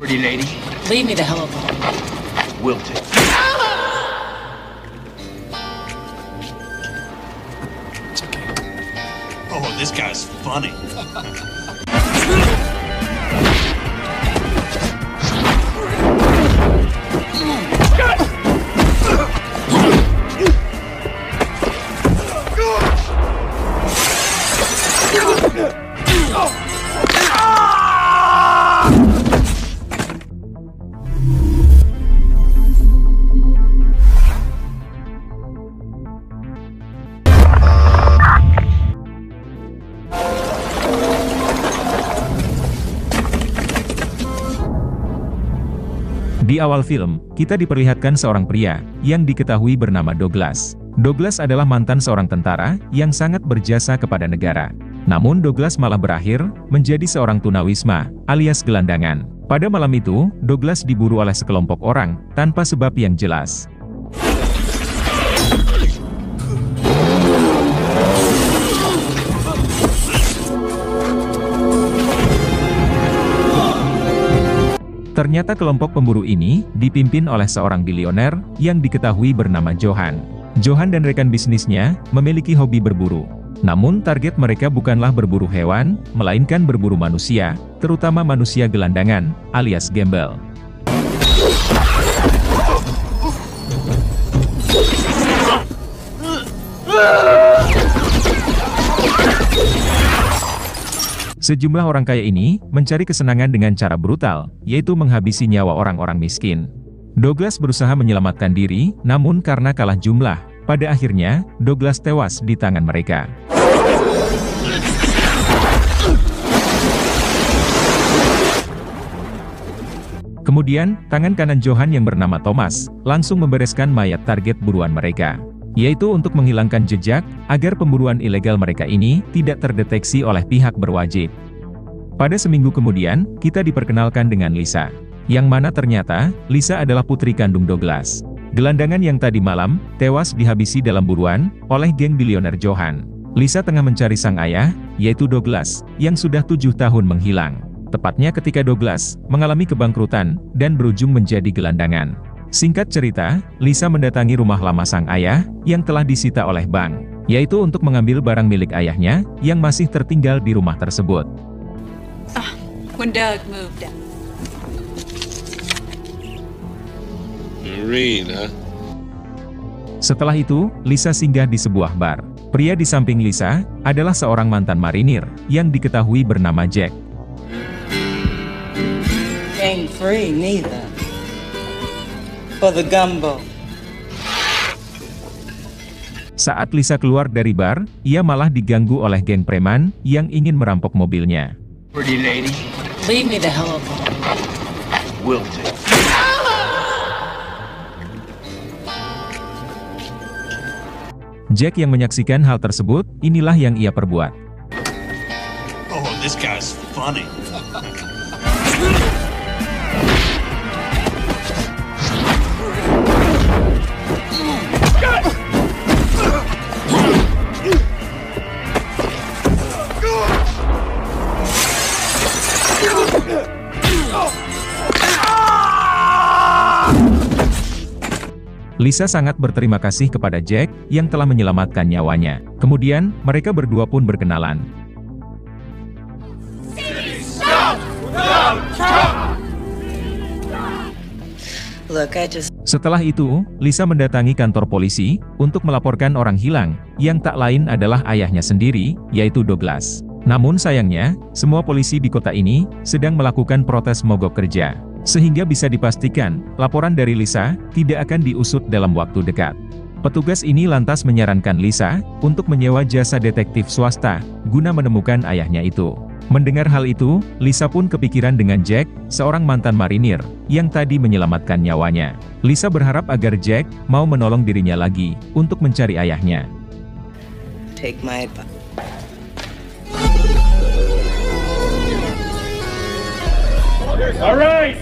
Pretty lady. Leave me the hell alone. Will take. It's okay. Oh, this guy's funny. Di awal film, kita diperlihatkan seorang pria yang diketahui bernama Douglas. Douglas adalah mantan seorang tentara yang sangat berjasa kepada negara. Namun Douglas malah berakhir menjadi seorang tunawisma, alias gelandangan. Pada malam itu, Douglas diburu oleh sekelompok orang tanpa sebab yang jelas. Ternyata kelompok pemburu ini dipimpin oleh seorang bilioner yang diketahui bernama Johan. Johan dan rekan bisnisnya memiliki hobi berburu. Namun target mereka bukanlah berburu hewan, melainkan berburu manusia, terutama manusia gelandangan, alias gembel. Sejumlah orang kaya ini mencari kesenangan dengan cara brutal, yaitu menghabisi nyawa orang-orang miskin. Douglas berusaha menyelamatkan diri, namun karena kalah jumlah, pada akhirnya, Douglas tewas di tangan mereka. Kemudian, tangan kanan Johan yang bernama Thomas, langsung membereskan mayat target buruan mereka. Yaitu untuk menghilangkan jejak, agar pemburuan ilegal mereka ini tidak terdeteksi oleh pihak berwajib. Pada seminggu kemudian, kita diperkenalkan dengan Lisa. Yang mana ternyata, Lisa adalah putri kandung Douglas. Gelandangan yang tadi malam, tewas dihabisi dalam buruan, oleh geng bilioner Johan. Lisa tengah mencari sang ayah, yaitu Douglas, yang sudah 7 tahun menghilang. Tepatnya ketika Douglas mengalami kebangkrutan, dan berujung menjadi gelandangan. Singkat cerita, Lisa mendatangi rumah lama sang ayah, yang telah disita oleh bank, yaitu untuk mengambil barang milik ayahnya, yang masih tertinggal di rumah tersebut. When Doug moved out. Marine, huh? Setelah itu, Lisa singgah di sebuah bar. Pria di samping Lisa, adalah seorang mantan marinir, yang diketahui bernama Jack. Ain't free neither. For the gumbo. Saat Lisa keluar dari bar, ia malah diganggu oleh geng preman, yang ingin merampok mobilnya. Pretty lady. Leave me the hell alone. Will take. Jack yang menyaksikan hal tersebut, inilah yang ia perbuat. Oh, this guy's funny. Lisa sangat berterima kasih kepada Jack yang telah menyelamatkan nyawanya. Kemudian, mereka berdua pun berkenalan. Setelah itu, Lisa mendatangi kantor polisi untuk melaporkan orang hilang, yang tak lain adalah ayahnya sendiri, yaitu Douglas. Namun sayangnya, semua polisi di kota ini sedang melakukan protes mogok kerja. Sehingga bisa dipastikan, laporan dari Lisa tidak akan diusut dalam waktu dekat. Petugas ini lantas menyarankan Lisa untuk menyewa jasa detektif swasta guna menemukan ayahnya itu. Mendengar hal itu, Lisa pun kepikiran dengan Jack, seorang mantan marinir yang tadi menyelamatkan nyawanya. Lisa berharap agar Jack mau menolong dirinya lagi untuk mencari ayahnya. Take my advice. Alright.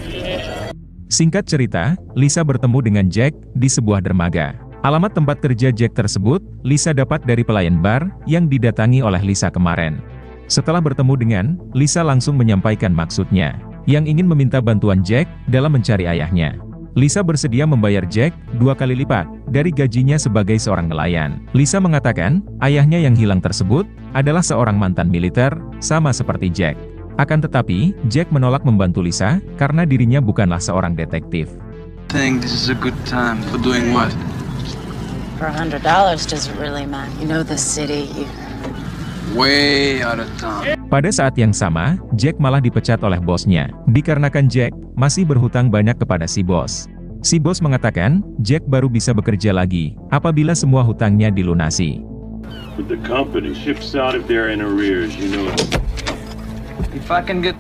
Singkat cerita, Lisa bertemu dengan Jack di sebuah dermaga. Alamat tempat kerja Jack tersebut, Lisa dapat dari pelayan bar yang didatangi oleh Lisa kemarin. Setelah bertemu dengan, Lisa langsung menyampaikan maksudnya. yang ingin meminta bantuan Jack dalam mencari ayahnya. Lisa bersedia membayar Jack 2 kali lipat dari gajinya sebagai seorang nelayan. Lisa mengatakan, ayahnya yang hilang tersebut adalah seorang mantan militer, sama seperti Jack. Akan tetapi, Jack menolak membantu Lisa karena dirinya bukanlah seorang detektif. Think this is a good time for doing what? For $100 doesn't really matter. You know the city. Way out of town. Pada saat yang sama, Jack malah dipecat oleh bosnya, dikarenakan Jack masih berhutang banyak kepada si bos. Si bos mengatakan, Jack baru bisa bekerja lagi apabila semua hutangnya dilunasi. But the company ships out if they're in arrears, you know. If I can get...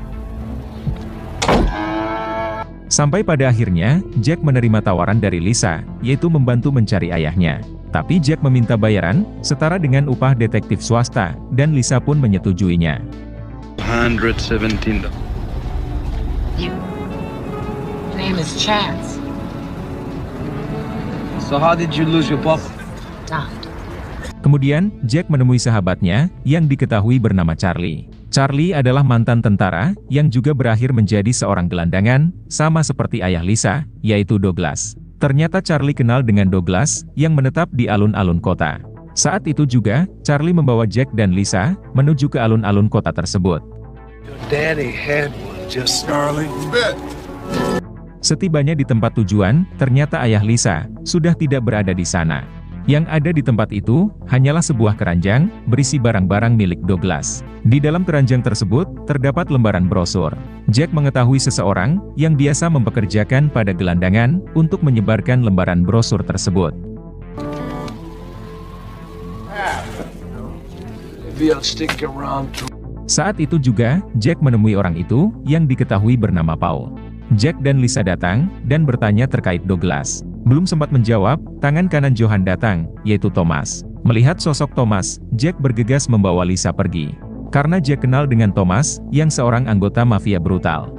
Sampai pada akhirnya, Jack menerima tawaran dari Lisa, yaitu membantu mencari ayahnya. Tapi Jack meminta bayaran setara dengan upah detektif swasta, dan Lisa pun menyetujuinya. $117. Your name is Chance. So how did you lose your papa? Kemudian, Jack menemui sahabatnya, yang diketahui bernama Charlie. Charlie adalah mantan tentara, yang juga berakhir menjadi seorang gelandangan, sama seperti ayah Lisa, yaitu Douglas. Ternyata Charlie kenal dengan Douglas, yang menetap di alun-alun kota. Saat itu juga, Charlie membawa Jack dan Lisa, menuju ke alun-alun kota tersebut. Setibanya di tempat tujuan, ternyata ayah Lisa, sudah tidak berada di sana. Yang ada di tempat itu, hanyalah sebuah keranjang, berisi barang-barang milik Douglas. Di dalam keranjang tersebut, terdapat lembaran brosur. Jack mengetahui seseorang, yang biasa mempekerjakan pada gelandangan, untuk menyebarkan lembaran brosur tersebut. Saat itu juga, Jack menemui orang itu, yang diketahui bernama Paul. Jack dan Lisa datang, dan bertanya terkait Douglas. Belum sempat menjawab, tangan kanan Johan datang, yaitu Thomas. Melihat sosok Thomas, Jack bergegas membawa Lisa pergi. Karena Jack kenal dengan Thomas, yang seorang anggota mafia brutal.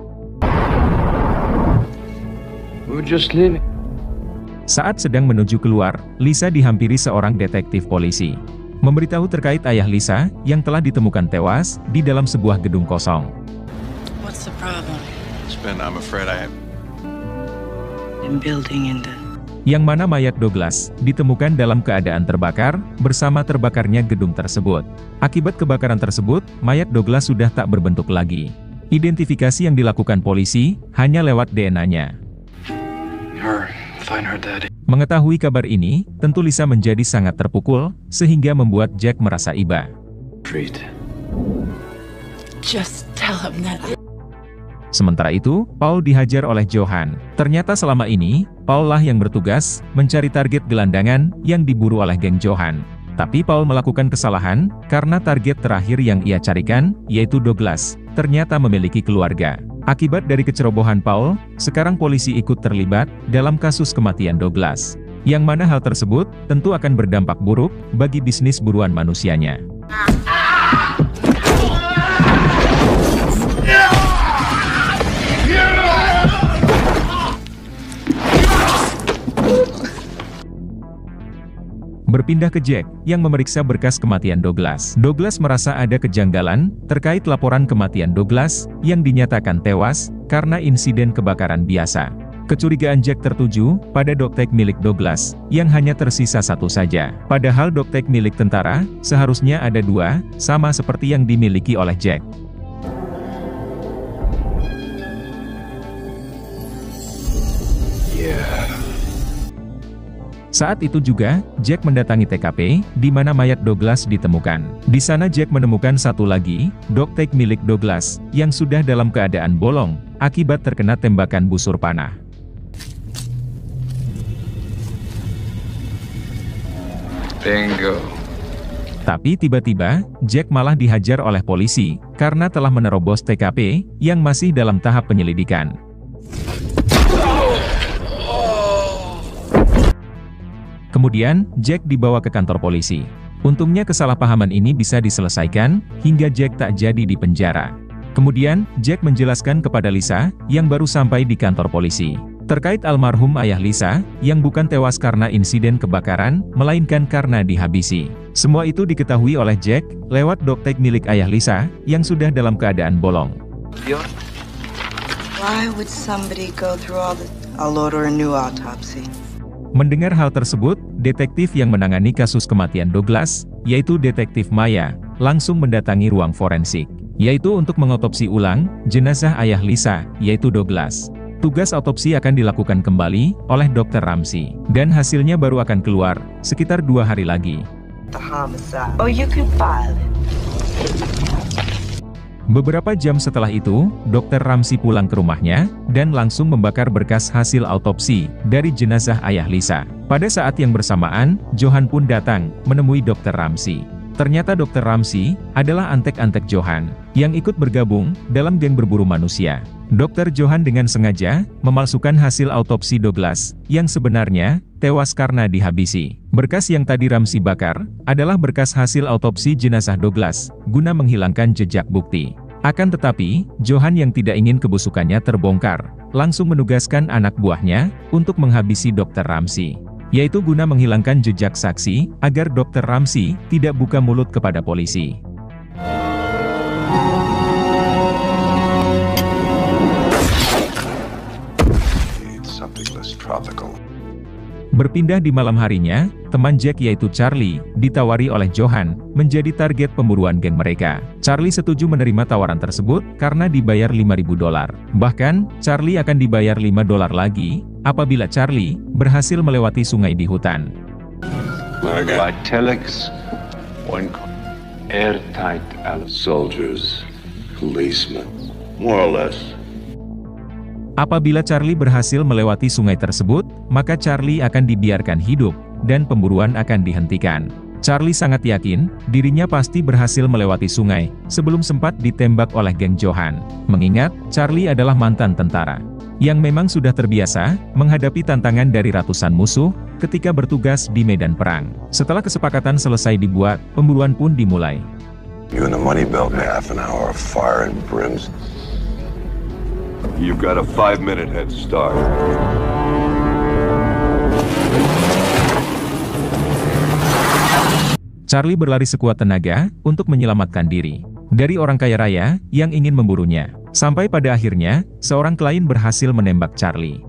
Saat sedang menuju keluar, Lisa dihampiri seorang detektif polisi. Memberitahu terkait ayah Lisa, yang telah ditemukan tewas, di dalam sebuah gedung kosong. What's the problem? I'm afraid I have... In building in the... Yang mana mayat Douglas, ditemukan dalam keadaan terbakar, bersama terbakarnya gedung tersebut. Akibat kebakaran tersebut, mayat Douglas sudah tak berbentuk lagi. Identifikasi yang dilakukan polisi, hanya lewat DNA-nya. Mengetahui kabar ini, tentu Lisa menjadi sangat terpukul, sehingga membuat Jack merasa iba. Just tell him that. Sementara itu, Paul dihajar oleh Johan. Ternyata selama ini, Paul lah yang bertugas, mencari target gelandangan, yang diburu oleh geng Johan. Tapi Paul melakukan kesalahan, karena target terakhir yang ia carikan, yaitu Douglas, ternyata memiliki keluarga. Akibat dari kecerobohan Paul, sekarang polisi ikut terlibat, dalam kasus kematian Douglas. Yang mana hal tersebut, tentu akan berdampak buruk, bagi bisnis buruan manusianya. Berpindah ke Jack, yang memeriksa berkas kematian Douglas. Douglas merasa ada kejanggalan, terkait laporan kematian Douglas, yang dinyatakan tewas, karena insiden kebakaran biasa. Kecurigaan Jack tertuju, pada doktek milik Douglas, yang hanya tersisa satu saja. Padahal doktek milik tentara, seharusnya ada 2, sama seperti yang dimiliki oleh Jack. Saat itu juga, Jack mendatangi TKP, di mana mayat Douglas ditemukan. Di sana Jack menemukan satu lagi, doktek milik Douglas, yang sudah dalam keadaan bolong, akibat terkena tembakan busur panah. Bingo. Tapi tiba-tiba, Jack malah dihajar oleh polisi, karena telah menerobos TKP, yang masih dalam tahap penyelidikan. Kemudian, Jack dibawa ke kantor polisi. Untungnya kesalahpahaman ini bisa diselesaikan, hingga Jack tak jadi di penjara. Kemudian, Jack menjelaskan kepada Lisa, yang baru sampai di kantor polisi, terkait almarhum ayah Lisa, yang bukan tewas karena insiden kebakaran, melainkan karena dihabisi. Semua itu diketahui oleh Jack, lewat doktek milik ayah Lisa, yang sudah dalam keadaan bolong. Why would somebody go through all this? I'll order a new autopsy. Mendengar hal tersebut, detektif yang menangani kasus kematian Douglas, yaitu Detektif Maya, langsung mendatangi ruang forensik, yaitu untuk mengotopsi ulang jenazah ayah Lisa, yaitu Douglas. Tugas otopsi akan dilakukan kembali oleh Dr. Ramsey, dan hasilnya baru akan keluar sekitar 2 hari lagi. The homicide. Oh, you can file it. Beberapa jam setelah itu, Dr. Ramsey pulang ke rumahnya, dan langsung membakar berkas hasil autopsi dari jenazah ayah Lisa. Pada saat yang bersamaan, Johan pun datang menemui Dr. Ramsey. Ternyata Dr. Ramsey adalah antek-antek Johan, yang ikut bergabung dalam geng berburu manusia. Dr. Johan dengan sengaja memalsukan hasil autopsi Douglas, yang sebenarnya tewas karena dihabisi. Berkas yang tadi Ramsey bakar, adalah berkas hasil autopsi jenazah Douglas, guna menghilangkan jejak bukti. Akan tetapi, Johan yang tidak ingin kebusukannya terbongkar, langsung menugaskan anak buahnya, untuk menghabisi Dr. Ramsey, yaitu guna menghilangkan jejak saksi, agar Dr. Ramsey tidak buka mulut kepada polisi. Berpindah di malam harinya, teman Jack yaitu Charlie, ditawari oleh Johan, menjadi target pemburuan geng mereka. Charlie setuju menerima tawaran tersebut, karena dibayar $5.000. Bahkan, Charlie akan dibayar $5 lagi, apabila Charlie berhasil melewati sungai di hutan. By telex, one airtight soldiers, policemen, more or less. Apabila Charlie berhasil melewati sungai tersebut, maka Charlie akan dibiarkan hidup, dan pemburuan akan dihentikan. Charlie sangat yakin, dirinya pasti berhasil melewati sungai, sebelum sempat ditembak oleh geng Johan. Mengingat, Charlie adalah mantan tentara, yang memang sudah terbiasa, menghadapi tantangan dari ratusan musuh, ketika bertugas di medan perang. Setelah kesepakatan selesai dibuat, pemburuan pun dimulai. You and the money belt, half an hour of fire and brims. You've got a 5-minute head start. Charlie berlari sekuat tenaga, untuk menyelamatkan diri dari orang kaya raya, yang ingin memburunya. Sampai pada akhirnya, seorang klien berhasil menembak Charlie.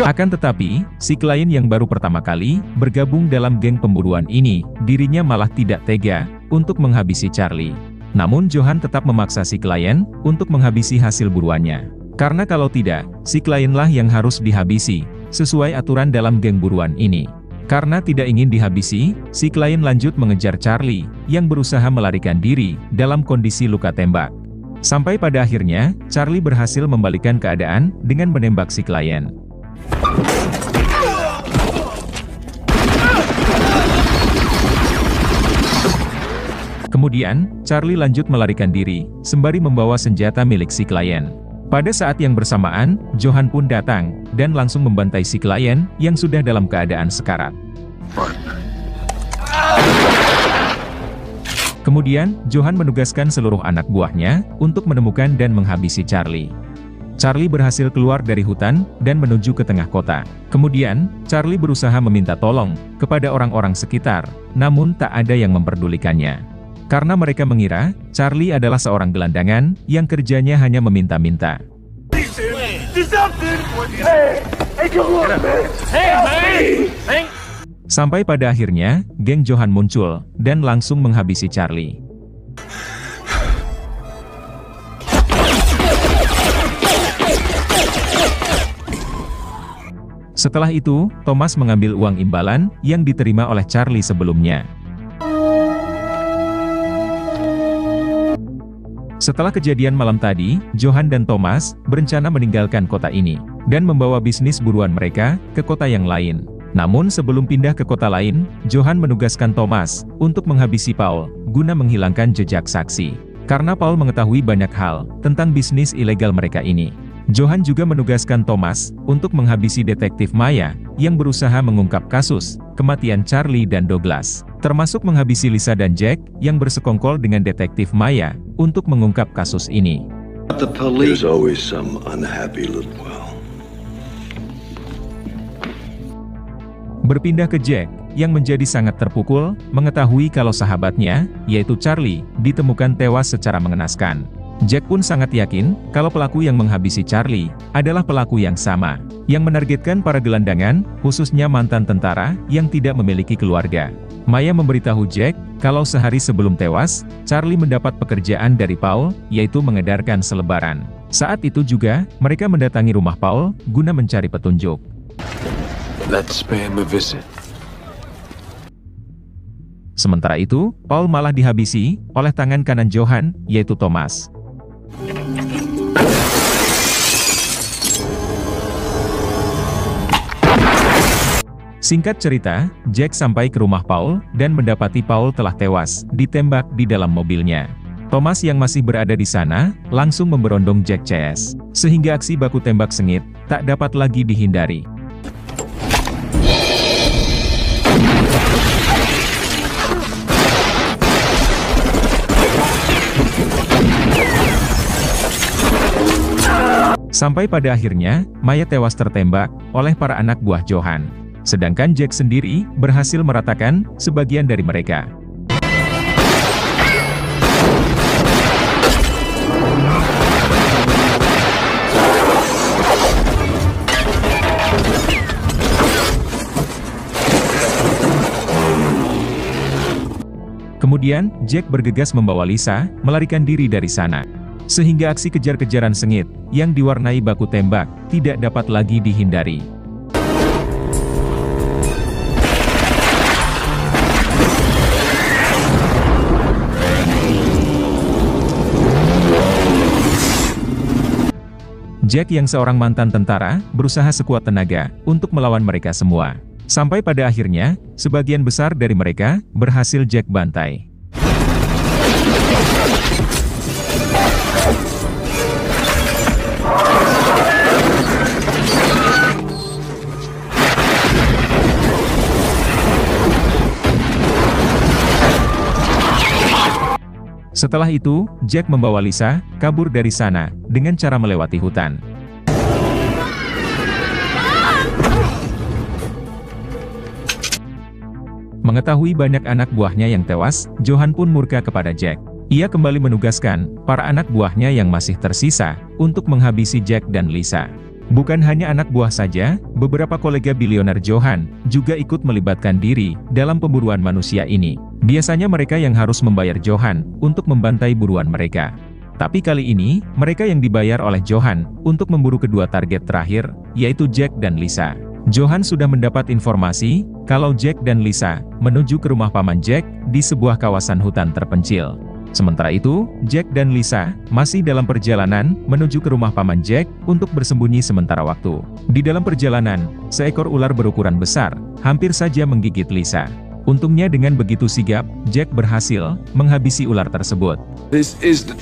Akan tetapi, si klien yang baru pertama kali bergabung dalam geng pemburuan ini, dirinya malah tidak tega untuk menghabisi Charlie. Namun Johan tetap memaksa si klien untuk menghabisi hasil buruannya. Karena kalau tidak, si klienlah yang harus dihabisi, sesuai aturan dalam geng buruan ini. Karena tidak ingin dihabisi, si klien lanjut mengejar Charlie, yang berusaha melarikan diri dalam kondisi luka tembak. Sampai pada akhirnya, Charlie berhasil membalikan keadaan dengan menembak si klien. Kemudian, Charlie lanjut melarikan diri, sembari membawa senjata milik si klien. Pada saat yang bersamaan, Johan pun datang, dan langsung membantai si klien, yang sudah dalam keadaan sekarat. Kemudian, Johan menugaskan seluruh anak buahnya, untuk menemukan dan menghabisi Charlie. Charlie berhasil keluar dari hutan, dan menuju ke tengah kota. Kemudian, Charlie berusaha meminta tolong, kepada orang-orang sekitar, namun tak ada yang memperdulikannya. Karena mereka mengira, Charlie adalah seorang gelandangan, yang kerjanya hanya meminta-minta. Sampai pada akhirnya, geng Johan muncul, dan langsung menghabisi Charlie. Setelah itu, Thomas mengambil uang imbalan, yang diterima oleh Charlie sebelumnya. Setelah kejadian malam tadi, Johan dan Thomas berencana meninggalkan kota ini, dan membawa bisnis buruan mereka ke kota yang lain. Namun sebelum pindah ke kota lain, Johan menugaskan Thomas untuk menghabisi Paul, guna menghilangkan jejak saksi. Karena Paul mengetahui banyak hal tentang bisnis ilegal mereka ini. Johan juga menugaskan Thomas untuk menghabisi detektif Maya, yang berusaha mengungkap kasus kematian Charlie dan Douglas, termasuk menghabisi Lisa dan Jack, yang bersekongkol dengan detektif Maya, untuk mengungkap kasus ini. There's always some unhappy little well. Berpindah ke Jack, yang menjadi sangat terpukul mengetahui kalau sahabatnya, yaitu Charlie, ditemukan tewas secara mengenaskan. Jack pun sangat yakin kalau pelaku yang menghabisi Charlie adalah pelaku yang sama, yang menargetkan para gelandangan, khususnya mantan tentara yang tidak memiliki keluarga. Maya memberitahu Jack kalau sehari sebelum tewas, Charlie mendapat pekerjaan dari Paul, yaitu mengedarkan selebaran. Saat itu juga, mereka mendatangi rumah Paul guna mencari petunjuk. Let's pay him a visit. Sementara itu, Paul malah dihabisi oleh tangan kanan Johan, yaitu Thomas. Singkat cerita, Jack sampai ke rumah Paul dan mendapati Paul telah tewas, ditembak di dalam mobilnya. Thomas yang masih berada di sana, langsung memberondong Jack CS, sehingga aksi baku tembak sengit tak dapat lagi dihindari. Sampai pada akhirnya, Maya tewas tertembak oleh para anak buah Johan. Sedangkan Jack sendiri berhasil meratakan sebagian dari mereka. Kemudian, Jack bergegas membawa Lisa melarikan diri dari sana. Sehingga aksi kejar-kejaran sengit yang diwarnai baku tembak tidak dapat lagi dihindari. Jack yang seorang mantan tentara berusaha sekuat tenaga untuk melawan mereka semua. Sampai pada akhirnya, sebagian besar dari mereka berhasil Jack bantai. Setelah itu, Jack membawa Lisa kabur dari sana dengan cara melewati hutan. Mengetahui banyak anak buahnya yang tewas, Johan pun murka kepada Jack. Ia kembali menugaskan para anak buahnya yang masih tersisa untuk menghabisi Jack dan Lisa. Bukan hanya anak buah saja, beberapa kolega bilioner Johan juga ikut melibatkan diri dalam pemburuan manusia ini. Biasanya mereka yang harus membayar Johan untuk membantai buruan mereka. Tapi kali ini, mereka yang dibayar oleh Johan untuk memburu kedua target terakhir, yaitu Jack dan Lisa. Johan sudah mendapat informasi kalau Jack dan Lisa menuju ke rumah paman Jack di sebuah kawasan hutan terpencil. Sementara itu, Jack dan Lisa masih dalam perjalanan menuju ke rumah paman Jack untuk bersembunyi sementara waktu. Di dalam perjalanan, seekor ular berukuran besar hampir saja menggigit Lisa. Untungnya dengan begitu sigap, Jack berhasil menghabisi ular tersebut. This is the...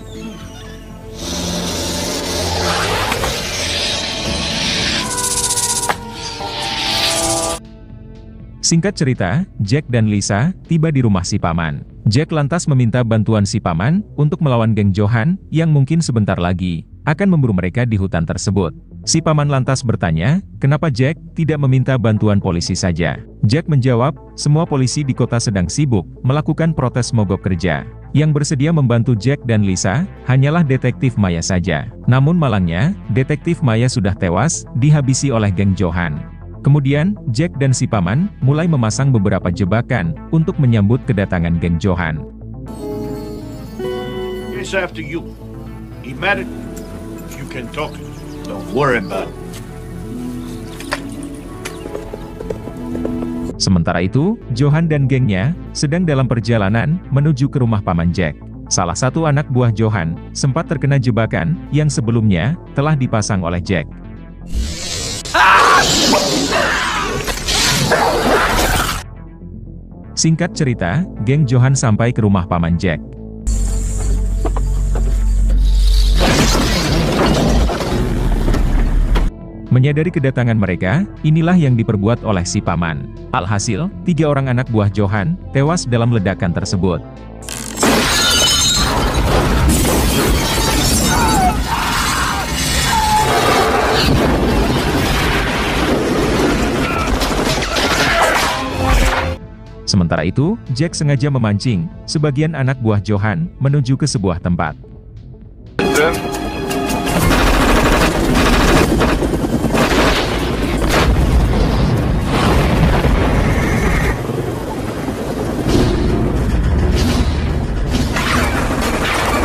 Singkat cerita, Jack dan Lisa tiba di rumah si paman. Jack lantas meminta bantuan si paman untuk melawan geng Johan yang mungkin sebentar lagi akan memburu mereka di hutan tersebut. Si paman lantas bertanya, kenapa Jack tidak meminta bantuan polisi saja? Jack menjawab, semua polisi di kota sedang sibuk melakukan protes mogok kerja. Yang bersedia membantu Jack dan Lisa hanyalah detektif Maya saja. Namun malangnya, detektif Maya sudah tewas dihabisi oleh geng Johan. Kemudian, Jack dan si paman mulai memasang beberapa jebakan untuk menyambut kedatangan geng Johan. It's after you. He mad at you. You can talk. Don't worry about it. Sementara itu, Johan dan gengnya sedang dalam perjalanan menuju ke rumah paman Jack. Salah satu anak buah Johan sempat terkena jebakan yang sebelumnya telah dipasang oleh Jack. Singkat cerita, geng Johan sampai ke rumah paman Jack. Menyadari kedatangan mereka, inilah yang diperbuat oleh si paman. Alhasil, 3 orang anak buah Johan tewas dalam ledakan tersebut. Sementara itu, Jack sengaja memancing sebagian anak buah Johan menuju ke sebuah tempat.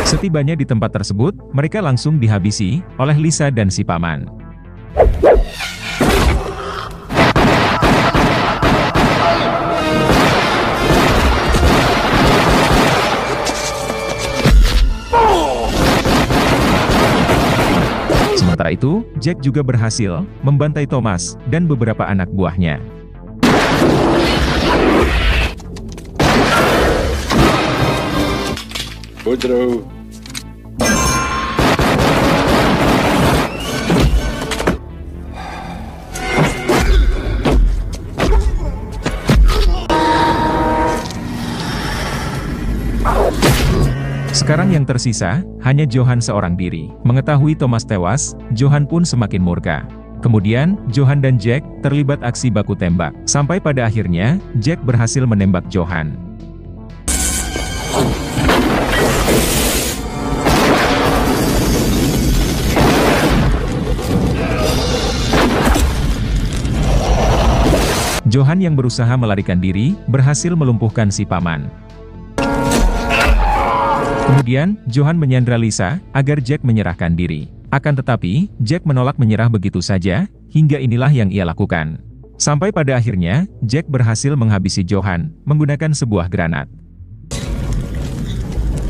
Setibanya di tempat tersebut, mereka langsung dihabisi oleh Lisa dan si paman. Sementara itu, Jack juga berhasil membantai Thomas dan beberapa anak buahnya. Woodrow. Sekarang yang tersisa, hanya Johan seorang diri. Mengetahui Thomas tewas, Johan pun semakin murka. Kemudian, Johan dan Jack terlibat aksi baku tembak. Sampai pada akhirnya, Jack berhasil menembak Johan. Johan yang berusaha melarikan diri, berhasil melumpuhkan si paman. Kemudian, Johan menyandra Lisa, agar Jack menyerahkan diri. Akan tetapi, Jack menolak menyerah begitu saja, hingga inilah yang ia lakukan. Sampai pada akhirnya, Jack berhasil menghabisi Johan, menggunakan sebuah granat.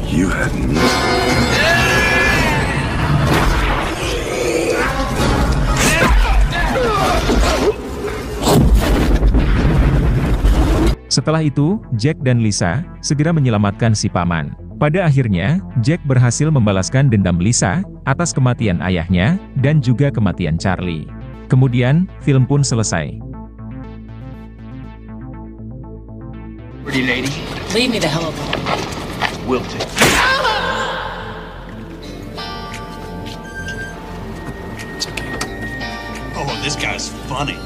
You hadn't. Setelah itu, Jack dan Lisa segera menyelamatkan si paman. Pada akhirnya, Jack berhasil membalaskan dendam Lisa atas kematian ayahnya dan juga kematian Charlie. Kemudian, film pun selesai. Pretty lady. Leave me the hell alone. Wilton. Oh, this guy's funny.